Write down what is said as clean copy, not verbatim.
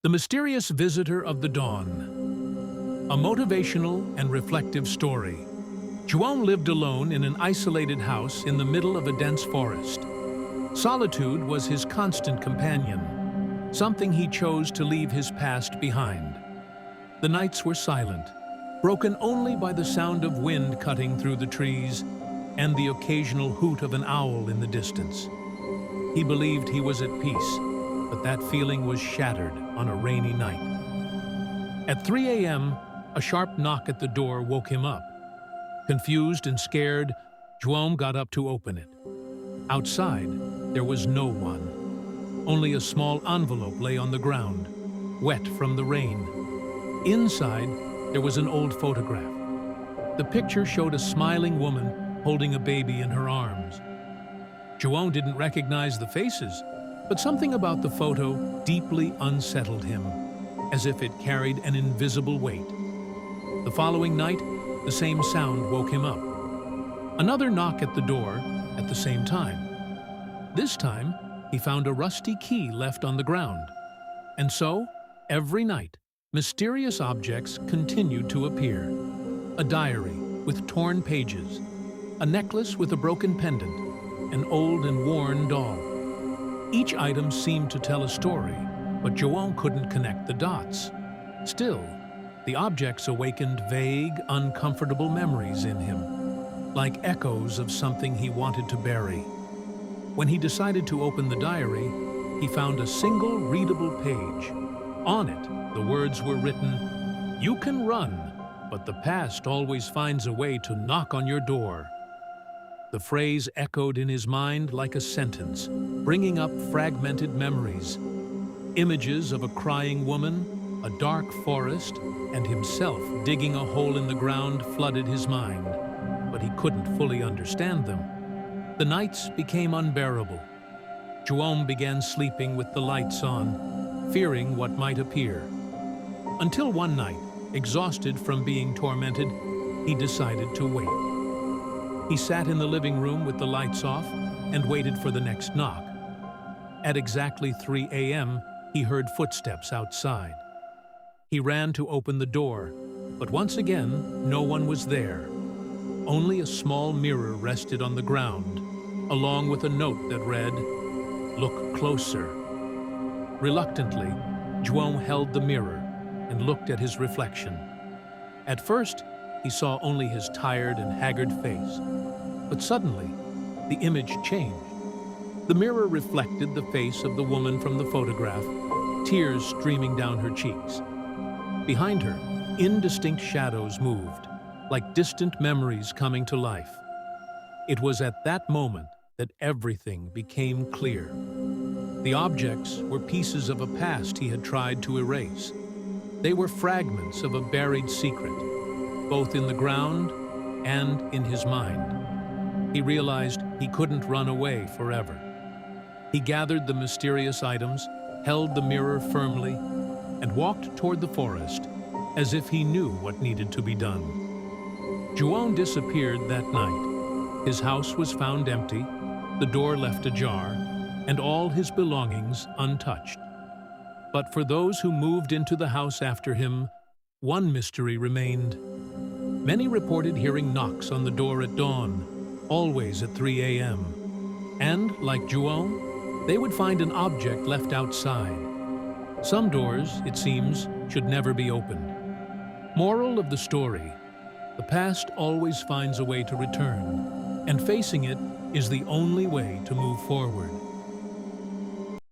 The Mysterious Visitor of the Dawn. A motivational and reflective story. João lived alone in an isolated house in the middle of a dense forest. Solitude was his constant companion, something he chose to leave his past behind. The nights were silent, broken only by the sound of wind cutting through the trees and the occasional hoot of an owl in the distance. He believed he was at peace, but that feeling was shattered on a rainy night. At 3 a.m., a sharp knock at the door woke him up. Confused and scared, João got up to open it. Outside, there was no one. Only a small envelope lay on the ground, wet from the rain. Inside, there was an old photograph. The picture showed a smiling woman holding a baby in her arms. João didn't recognize the faces, but something about the photo deeply unsettled him, as if it carried an invisible weight. The following night, the same sound woke him up. Another knock at the door at the same time. This time, he found a rusty key left on the ground. And so, every night, mysterious objects continued to appear. A diary with torn pages, a necklace with a broken pendant, an old and worn doll. Each item seemed to tell a story, but João couldn't connect the dots. Still, the objects awakened vague, uncomfortable memories in him, like echoes of something he wanted to bury. When he decided to open the diary, he found a single readable page. On it, the words were written, "You can run, but the past always finds a way to knock on your door." The phrase echoed in his mind like a sentence, bringing up fragmented memories. Images of a crying woman, a dark forest, and himself digging a hole in the ground flooded his mind, but he couldn't fully understand them. The nights became unbearable. João began sleeping with the lights on, fearing what might appear. Until one night, exhausted from being tormented, he decided to wait. He sat in the living room with the lights off and waited for the next knock. At exactly 3 a.m., he heard footsteps outside. He ran to open the door, but once again, no one was there. Only a small mirror rested on the ground, along with a note that read, "Look closer." Reluctantly, João held the mirror and looked at his reflection. At first, he saw only his tired and haggard face, but suddenly, the image changed. The mirror reflected the face of the woman from the photograph, tears streaming down her cheeks. Behind her, indistinct shadows moved, like distant memories coming to life. It was at that moment that everything became clear. The objects were pieces of a past he had tried to erase. They were fragments of a buried secret, both in the ground and in his mind. He realized he couldn't run away forever. He gathered the mysterious items, held the mirror firmly, and walked toward the forest as if he knew what needed to be done. João disappeared that night. His house was found empty, the door left ajar, and all his belongings untouched. But for those who moved into the house after him, one mystery remained. Many reported hearing knocks on the door at dawn, always at 3 a.m. And, like João, they would find an object left outside. Some doors, it seems, should never be opened. Moral of the story: the past always finds a way to return, and facing it is the only way to move forward.